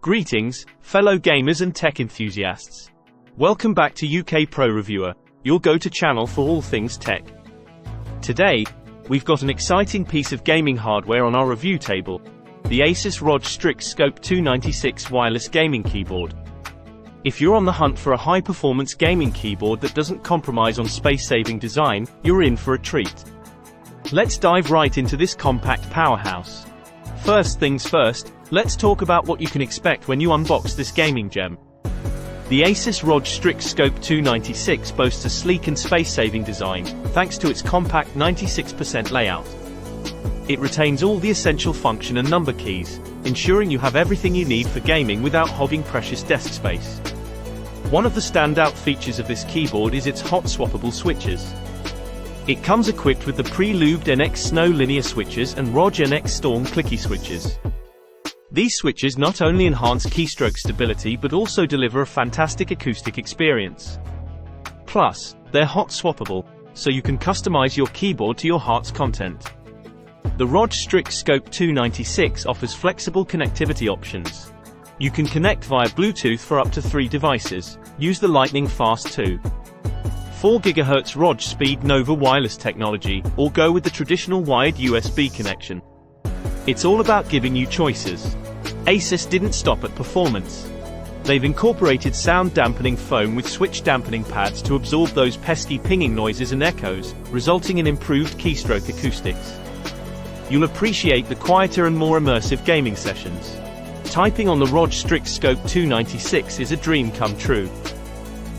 Greetings, fellow gamers and tech enthusiasts. Welcome back to UK Pro Reviewer, your go-to channel for all things tech. Today, we've got an exciting piece of gaming hardware on our review table, the ASUS ROG Strix Scope 296 wireless gaming keyboard. If you're on the hunt for a high-performance gaming keyboard that doesn't compromise on space-saving design, you're in for a treat. Let's dive right into this compact powerhouse. First things first, let's talk about what you can expect when you unbox this gaming gem. The ASUS ROG Strix Scope 296 boasts a sleek and space-saving design, thanks to its compact 96% layout. It retains all the essential function and number keys, ensuring you have everything you need for gaming without hogging precious desk space. One of the standout features of this keyboard is its hot swappable switches. It comes equipped with the pre-lubed NX Snow linear switches and ROG NX Storm clicky switches. These switches not only enhance keystroke stability but also deliver a fantastic acoustic experience. Plus, they're hot swappable, so you can customize your keyboard to your heart's content. The ROG Strix Scope 296 offers flexible connectivity options. You can connect via Bluetooth for up to 3 devices, use the lightning fast 4 GHz ROG Speed Nova wireless technology, or go with the traditional wired USB connection. It's all about giving you choices. ASUS didn't stop at performance. They've incorporated sound dampening foam with switch dampening pads to absorb those pesky pinging noises and echoes, resulting in improved keystroke acoustics. You'll appreciate the quieter and more immersive gaming sessions. Typing on the ROG Strix Scope 296 is a dream come true.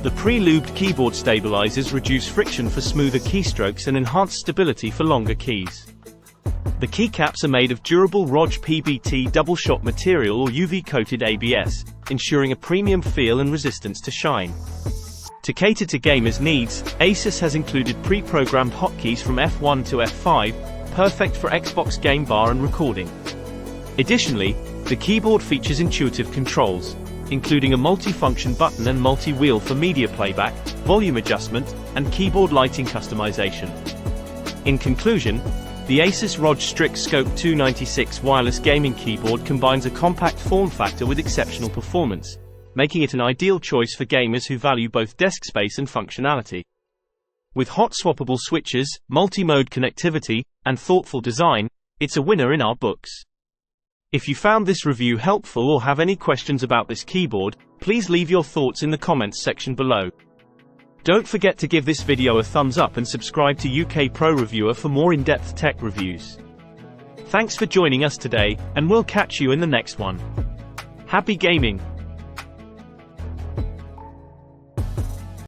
The pre-lubed keyboard stabilizers reduce friction for smoother keystrokes and enhance stability for longer keys. The keycaps are made of durable ROG PBT double-shot material or UV-coated ABS, ensuring a premium feel and resistance to shine. To cater to gamers' needs, ASUS has included pre-programmed hotkeys from F1 to F5, perfect for Xbox game bar and recording. Additionally, the keyboard features intuitive controls, including a multi-function button and multi-wheel for media playback, volume adjustment, and keyboard lighting customization. In conclusion, the ASUS ROG Strix Scope 296 wireless gaming keyboard combines a compact form factor with exceptional performance, making it an ideal choice for gamers who value both desk space and functionality. With hot swappable switches, multi-mode connectivity, and thoughtful design, it's a winner in our books. If you found this review helpful or have any questions about this keyboard, please leave your thoughts in the comments section below. Don't forget to give this video a thumbs up and subscribe to UK Pro Reviewer for more in-depth tech reviews. Thanks for joining us today, and we'll catch you in the next one. Happy gaming!